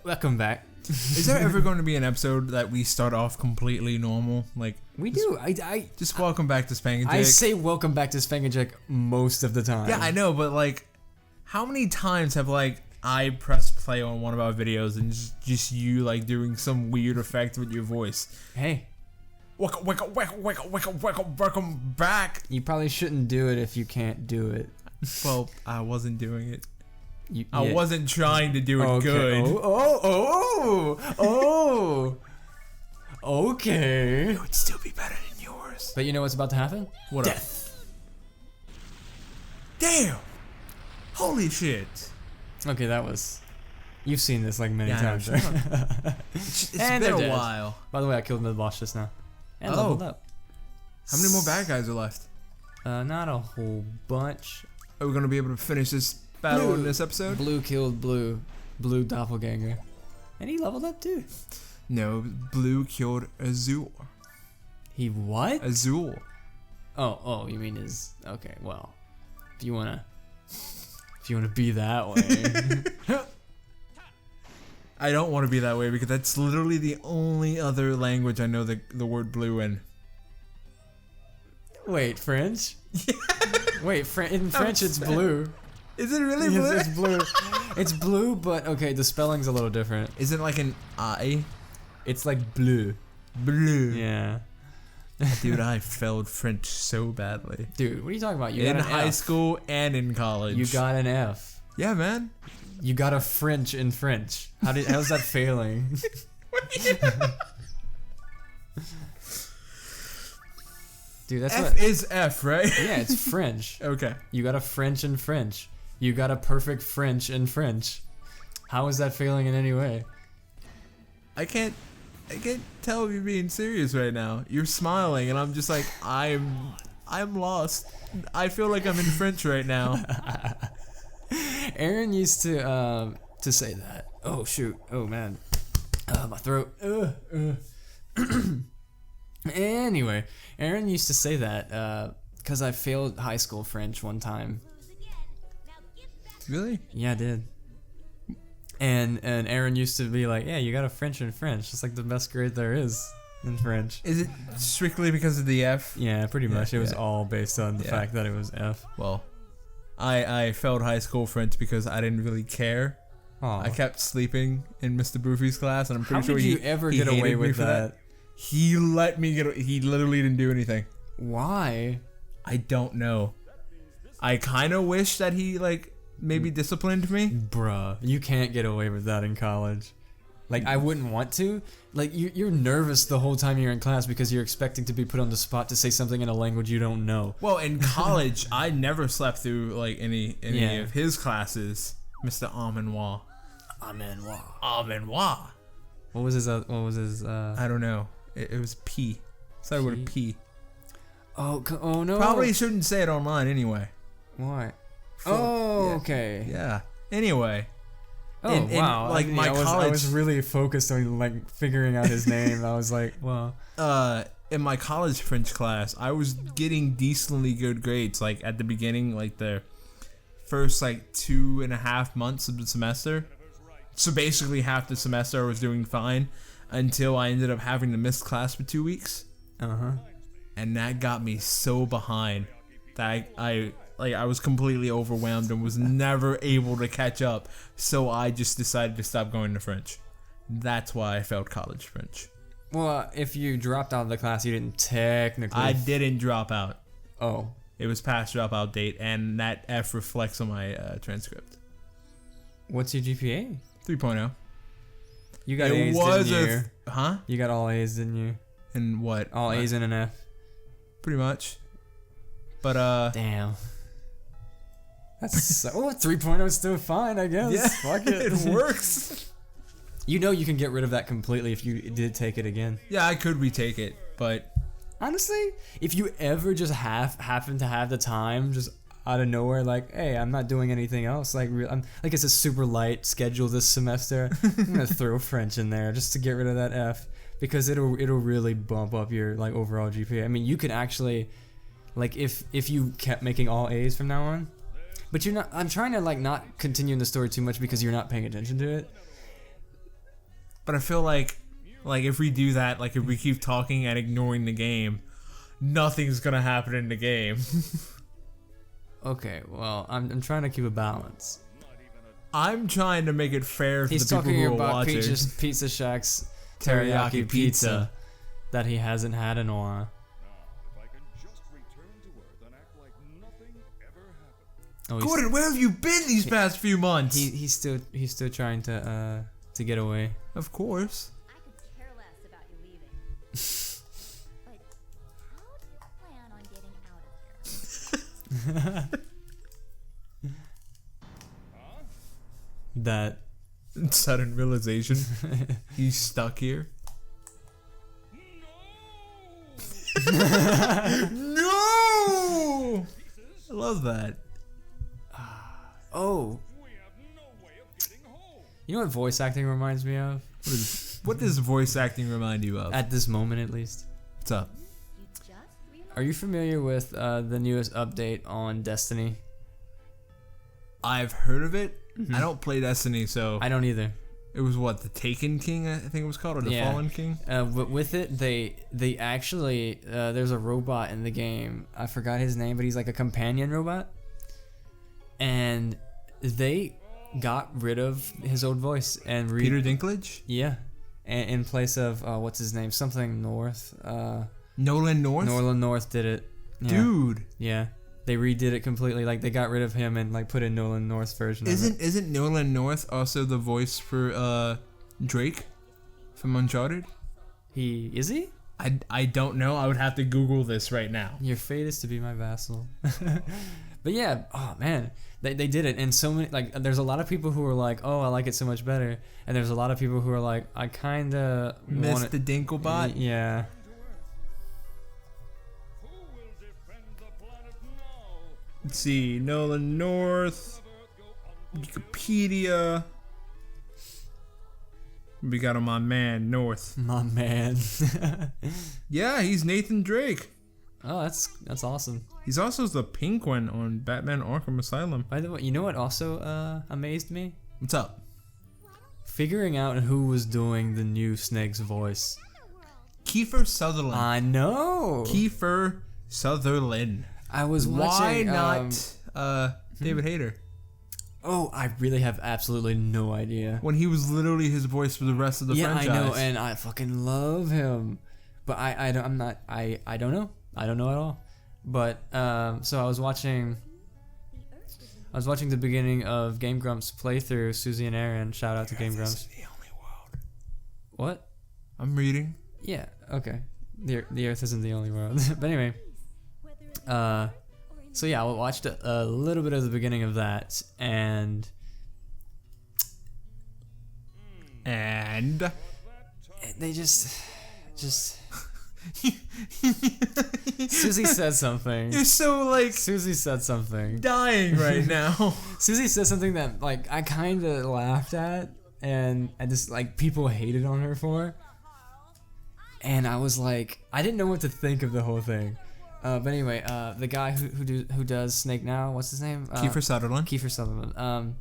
Welcome back. Is there ever going to be an episode that we start off completely normal? Like we do. I just welcome back to Spankeh. I say welcome back to Spankeh most of the time. Yeah, I know, but like, how many times have like I pressed play on one of our videos and just you like doing some weird effect with your voice? Hey. Welcome back. You probably shouldn't do it if you can't do it. Well, I wasn't doing it. I wasn't trying to do it good. Okay. It would still be better than yours. But you know what's about to happen? What? Death. Damn. Holy shit. Okay, that was... You've seen this like many times, right? It's been a while. By the way, I killed the boss just now. And leveled up. How many more bad guys are left? Not a whole bunch. Are we gonna be able to finish this battle in this episode? Blue killed Blue. Blue doppelganger. And he leveled up too. No, Blue killed Azul. He what? Azul. Oh, you mean his... Okay, well. If you wanna be that way. I don't want to be that way because that's literally the only other language I know the word blue in. Wait, French? Yeah. Wait, in French it's blue. Is it really blue? It's blue. It's blue, but okay, the spelling's a little different. Is it like an I? It's like bleu. Blue. Yeah. Dude, I failed French so badly. Dude, what are you talking about? You in got an high F. school and in college. You got an F. Yeah, man. You got a French in French. How's that failing? Dude, that's F is F, right? Yeah, it's French. Okay. You got a French in French. You got a perfect French in French. How is that failing in any way? I can't tell if you're being serious right now. You're smiling, and I'm just like, I'm lost. I feel like I'm in French right now. Aaron used to say that. Oh shoot. Oh man. My throat. Anyway, Aaron used to say that because I failed high school French one time. Really? Yeah, I did. And Aaron used to be like, yeah, you got a French in French. It's like the best grade there is in French. Is it strictly because of the F? Yeah, pretty much. It was all based on the fact that it was F. Well, I failed high school French because I didn't really care. Aww. I kept sleeping in Mr. Boofy's class, and I'm pretty sure you ever get away with that? He let me get. He literally didn't do anything. Why? I don't know. I kind of wish that he like maybe disciplined me. Bruh, you can't get away with that in college. Like, I wouldn't want to. Like, you're nervous the whole time you're in class because you're expecting to be put on the spot to say something in a language you don't know. Well, in college, I never slept through like any of his classes. Mr. Amenoir. What was his? I don't know. It was P. Started with a P. Oh no. Probably shouldn't say it online anyway. Why? Yeah. Okay. Yeah. Anyway. Oh wow! Like my college, I was really focused on like figuring out his name. I was like, well. In my college French class, I was getting decently good grades. Like at the beginning, like the first like 2.5 months of the semester. So basically, half the semester I was doing fine, until I ended up having to miss class for 2 weeks. And that got me so behind that I was completely overwhelmed and was never able to catch up, so I just decided to stop going to French. That's why I failed college French. Well, if you dropped out of the class, you didn't technically... I didn't drop out. Oh. It was past dropout date, and that F reflects on my transcript. What's your GPA? 3.0. You got A's, didn't you? Huh? You got all A's, didn't you? And what? All A's and an F. Pretty much. But, Damn. That's so... 3.0 is still fine, I guess. Yeah, fuck it. It works. You know you can get rid of that completely if you did take it again. Yeah, I could retake it, but... Honestly, if you ever just happen to have the time, just out of nowhere, like, hey, I'm not doing anything else, like, it's a super light schedule this semester, I'm gonna throw French in there just to get rid of that F, because it'll really bump up your like overall GPA. I mean, you could actually, like, if you kept making all A's from now on, But you're not. I'm trying to like not continue in the story too much because you're not paying attention to it. But I feel like if we do that, like if we keep talking and ignoring the game, nothing's gonna happen in the game. Okay, well, I'm trying to keep a balance. I'm trying to make it fair for He's the people talking who are about watching. Peach's Pizza Shack's teriyaki pizza that he hasn't had in a while. Oh, Gordon, where have you been these past few months? He's still trying to get away. Of course. I could care less about you leaving. But how do you plan on getting out of here? That Sudden realization. He's stuck here. No! I love that. Oh. You know what voice acting reminds me of? What does voice acting remind you of? At this moment, at least. What's up? You just realized Are you familiar with the newest update on Destiny? I've heard of it. I don't play Destiny, so I don't either. it was what, the Taken King, I think it was called, or the Yeah. Fallen King? But with it, they actually there's a robot in the game. I forgot his name, but he's like a companion robot, and they got rid of his old voice and Peter Dinklage? yeah, and in place of what's his name, something North. Nolan North? Norland North did it. Yeah. Dude, Yeah, they redid it completely. Like they got rid of him and like put in Nolan North's version. of it. isn't Nolan North also the voice for Drake from Uncharted? Is he? I don't know. I would have to Google this right now. Your fate is to be my vassal. But yeah, oh man, they did it, and so many like there's a lot of people who are like, oh, I like it so much better, and there's a lot of people who are like, I kinda Missed want the Dinklebot? Yeah. Let's see. Nolan North. Wikipedia. We got him on man North. My man. Yeah, he's Nathan Drake. Oh, that's awesome. He's also the Penguin on Batman Arkham Asylum. By the way, you know what also amazed me? What's up? Figuring out who was doing the new Snake's voice. Kiefer Sutherland. I know. Kiefer Sutherland. I was Why watching. not David Hayter? Oh, I really have absolutely no idea. When he was literally his voice for the rest of the franchise. I know, and I fucking love him. But I don't know. I don't know at all. But so I was watching the beginning of Game Grumps playthrough. Susie and Aaron, shout out to Game Grumps. The only world. What? I'm reading. Yeah. Okay. The Earth isn't the only world. But anyway. So yeah, I watched a little bit of the beginning of that, and they just Susie said something. You're so like Susie said something. dying right now. Susie said something that like I kind of laughed at, and I just like people hated on her for. And I was like, I didn't know what to think of the whole thing. But anyway, the guy who does Snake now, what's his name? Kiefer Sutherland. Kiefer Sutherland.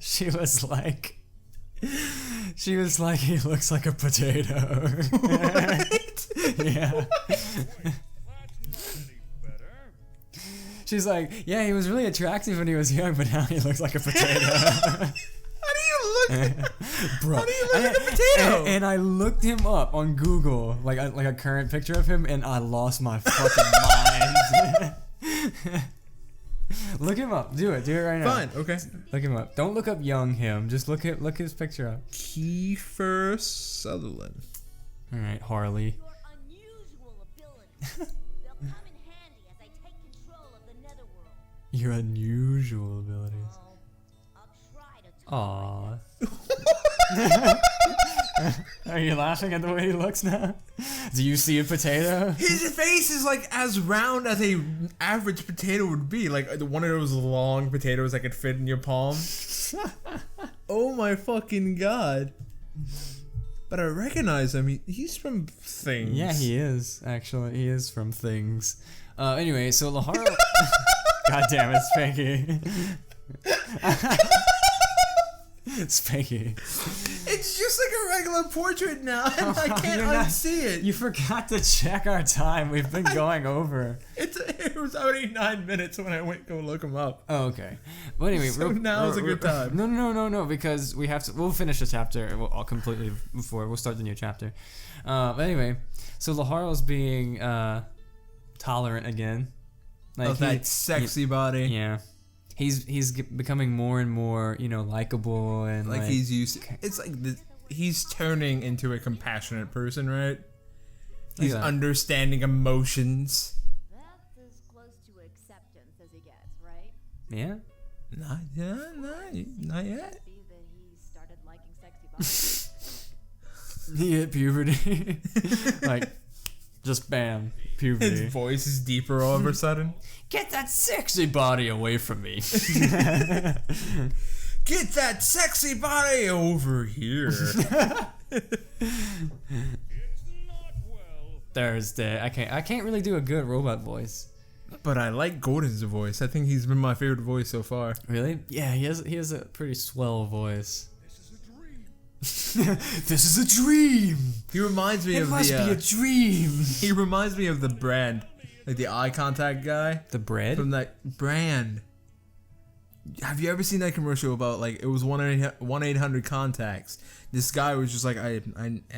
She was like, he looks like a potato. What? Yeah. She's like, yeah, he was really attractive when he was young, but now he looks like a potato. How do you look? Bro, How do you look at a potato? and I looked him up on Google, like a current picture of him, and I lost my fucking mind. Look him up. Do it right now. Fine. Okay. Look him up. Don't look up young him. Just look his picture up. Kiefer Sutherland. All right, Harley. your unusual abilities. They'll come in handy as I take control of the netherworld. Your unusual abilities. I'll try to Are you laughing at the way he looks now? Do you see a potato? His face is like as round as a average potato would be, like one of those long potatoes that could fit in your palm. Oh my fucking god! But I recognize him. He's from Things. Yeah, he is actually. He is from Things. Anyway, so Lahara. God damn it, Spanky. Spanky. It's just like a regular portrait now, and I can't You're not- unsee it. You forgot to check our time. We've been going over. It was already 9 minutes when I went go look him up. Oh, okay. Well, anyway, So now is a good time. No, because we have to. We'll finish the chapter. I'll completely before we'll start the new chapter. But anyway, so Laharo's being tolerant again. Of that sexy body. Yeah. He's becoming more and more, likable and Like he's used. It's like he's turning into a compassionate person, right? He's that. understanding emotions. That's as close to acceptance as he gets, right? Yeah. Not yet. Be that he started liking sexy bodies. He hit puberty. Like, just bam, puberty. His voice is deeper all of a sudden. Get that sexy body away from me. Get that sexy body over here. Thursday. I can't really do a good robot voice. But I like Gordon's voice. I think he's been my favorite voice so far. Really? Yeah, he has a pretty swell voice. This is a dream. He reminds me It of must the. be a dream. He reminds me of the brand, like the eye contact guy The bread? from that brand. Have you ever seen that commercial about like it was 1-800 contacts? This guy was just like I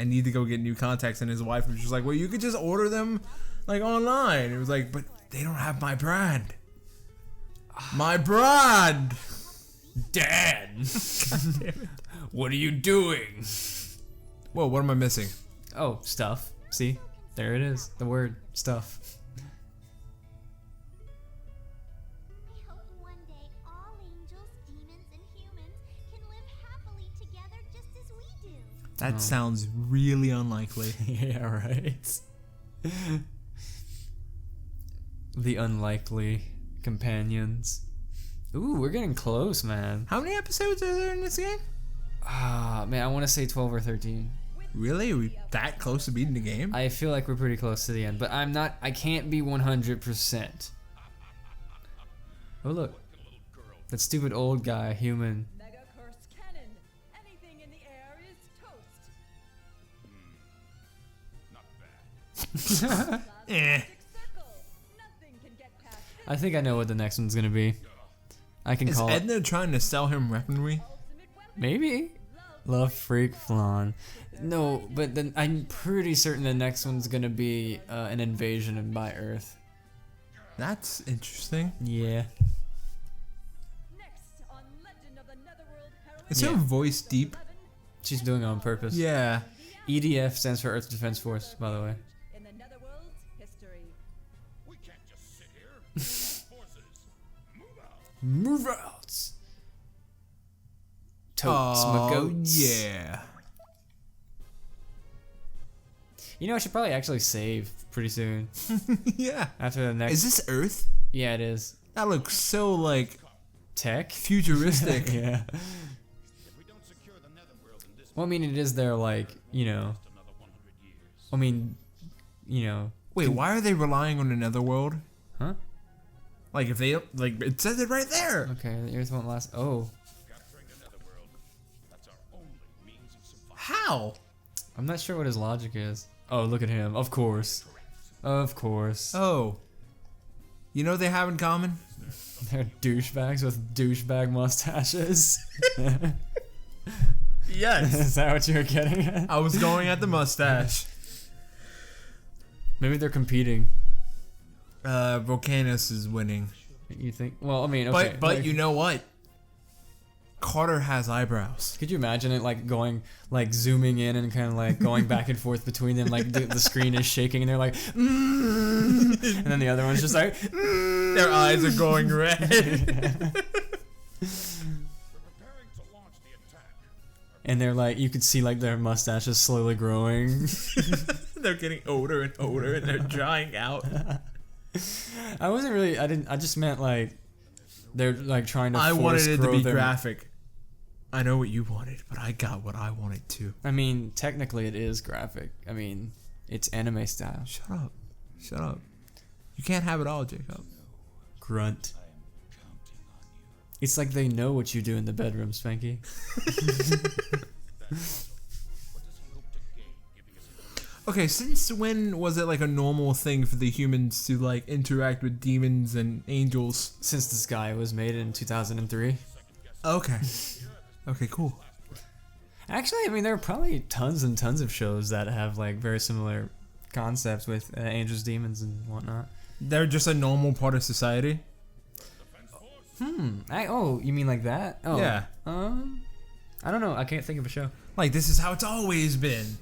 need to go get new contacts, and his wife was just like, well, you could just order them like online. It was like, but they don't have my brand. My brand. Dad. What are you doing? Whoa, what am I missing? Oh, stuff. See? There it is. The word stuff. I hope one day all angels, demons, and humans can live happily together just as we do. That sounds really unlikely. Yeah, right. The unlikely companions. Ooh, we're getting close, man. How many episodes are there in this game? Ah, man, I want to say 12 or 13. Really? Are we that close to beating the game? I feel like we're pretty close to the end, but I can't be 100%. Oh, look. That stupid old guy, human. Mega curse cannon. Anything in the air is toast. Not bad. Eh. Circle. Nothing can get past this I think I know what the next one's gonna be. I can Is call it. Edna trying to sell him weaponry? ultimate weapon. Maybe? Love Freak Flan. No, but then I'm pretty certain the next one's gonna be an invasion by Earth. That's interesting. Yeah. Next on Legend of the Netherworld Heroine. Is Yeah. her voice deep? She's doing it on purpose. Yeah. EDF stands for Earth Defense Force, by the way. In the Netherworld's history. We can't just sit here. Forces, move out. Move out! Totes my goats. yeah. You know, I should probably actually save pretty soon. Yeah. After the next. Is this Earth? Yeah, it is. That looks so like Tech? futuristic. Yeah. If we don't secure the netherworld in this Well, I mean, it is their, like, another 100 years. I mean, Wait, why are they relying on another world? Huh? Like if they like it says it right there. Okay, the Earth won't last. Oh. Capturing the netherworld, that's our only means of survival. How? I'm not sure what his logic is. Oh, look at him. Of course. Of course. Oh. You know what they have in common? They're douchebags with douchebag mustaches. Yes. Is that what you were getting at? I was going at the mustache. Maybe they're competing. Volcanus is winning. You think? Well, I mean, okay. But like, you know what? Carter has eyebrows. could you imagine it like going, like zooming in and kind of like going back and forth between them? Like the screen is shaking and they're like, and then the other one's just like, Their eyes are going red. We're preparing to launch the attack. and they're like, you could see like their mustaches slowly growing. They're getting older and older and they're drying out. I wasn't really. I just meant like they're like trying to. I wanted force it to grow be their, graphic. I know what you wanted, but I got what I wanted too. I mean, technically it is graphic. I mean, it's anime style. Shut up. Shut up. You can't have it all, Jacob. Grunt. It's like they know what you do in the bedroom, Spanky. Okay, since when was it like a normal thing for the humans to like interact with demons and angels? Since Disgaea was made in 2003. Okay. Okay, cool. Actually, I mean, there are probably tons and tons of shows that have like very similar concepts with angels, demons, and whatnot. They're just a normal part of society? Oh, you mean like that? Oh. Yeah. I don't know. I can't think of a show. Like, this is how it's always been.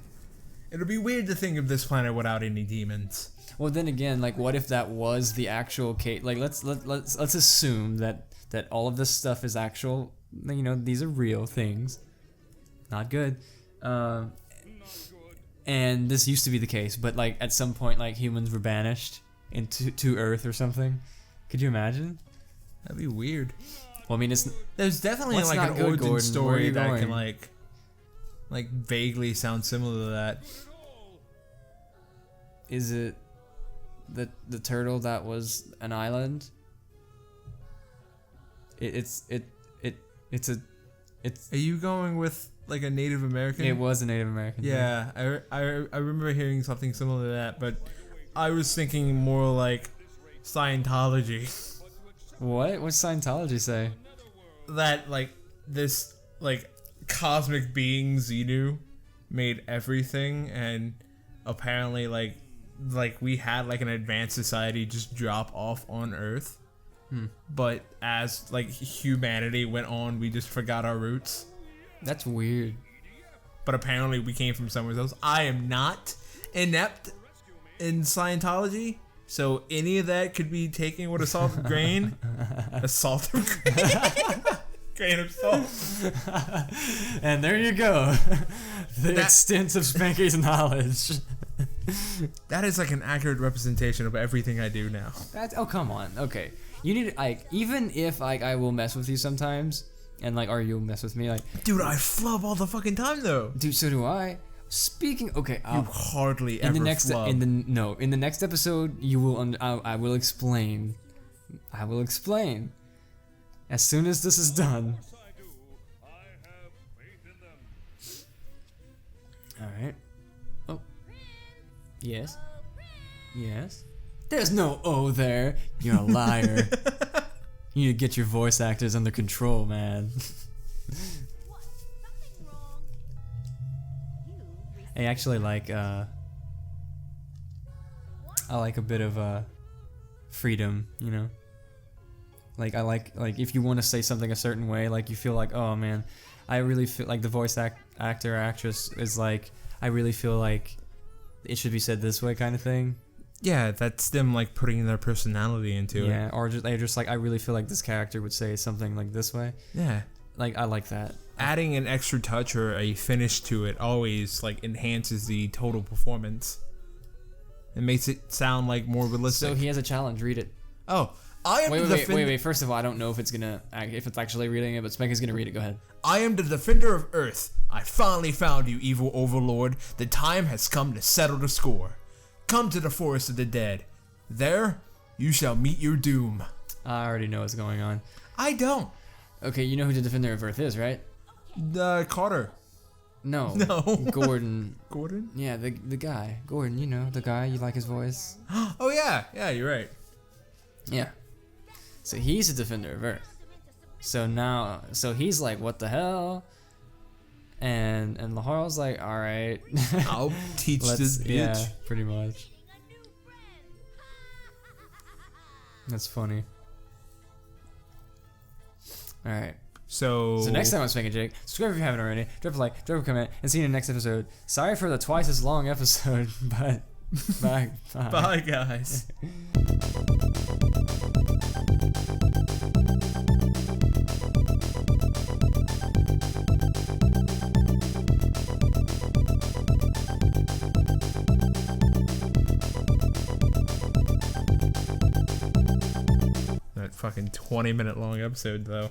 It'll be weird to think of this planet without any demons. Well, then again, like, what if that was the actual case? Like, let's assume that all of this stuff is actual. You know, these are real things. Not good. And this used to be the case, but like at some point, like humans were banished into Earth or something. Could you imagine? That'd be weird. Well, I mean, There's definitely What's like not an good, origin Gordon? Where are story you that going? can like vaguely sound similar to that. Is it the turtle that was an island? It's Are you going with like a Native American? it was a Native American. Yeah, I remember hearing something similar to that, but I was thinking more like Scientology. What? What's Scientology say? That like this like cosmic being Xenu made everything, and apparently like we had like an advanced society just drop off on Earth. But as like humanity went on, we just forgot our roots. That's weird. But apparently we came from somewhere else. I am not inept in Scientology, so any of that could be taken with a salt of grain. A salt of grain. Grain of salt. And there you go. The extent of Spankeh's knowledge. That is like an accurate representation of everything I do now. Oh, come on. Okay. You need like, even if like I will mess with you sometimes, and like, or you'll mess with me, like, Dude, I flub all the fucking time though. dude, so do I. Speaking, okay, You hardly in ever the next flub. in the next episode, you will I will explain. I will explain. As soon as this is done. All right. Oh. Yes. Yes. There's no O there. You're a liar. You need to get your voice actors under control, man. What? Something wrong? You I actually like I like a bit of freedom, you know. Like I like if you want to say something a certain way, like you feel like, oh man, I really feel like the voice actor or actress is like, I really feel like it should be said this way, kind of thing. Yeah, that's them like putting their personality into it. Yeah, or just they're just like, I really feel like this character would say something like this way. Yeah. Like I like that. Adding an extra touch or a finish to it always like enhances the total performance. It makes it sound like more realistic. So he has a challenge. Read it. Oh, I am Wait. First of all, I don't know if it's actually reading it, but Spank is gonna read it. Go ahead. I am the defender of Earth. I finally found you, evil overlord. The time has come to settle the score. Come to the forest of the dead. There, you shall meet your doom. I already know what's going on. I don't. Okay, you know who the Defender of Earth is, right? Carter. No. No. Gordon. Gordon? Yeah, the guy. Gordon, you know, the guy, you like his voice. Oh yeah, you're right. Yeah. So he's the Defender of Earth. So he's like, what the hell? And Laharl's like, all right. I'll teach this bitch. Yeah, pretty much. a new friend. That's funny. All right. So next time on Spank and Jake, subscribe if you haven't already. Drop a like, drop a comment, and see you in the next episode. Sorry for the twice as long episode, but bye. Bye guys. That fucking 20-minute long episode though.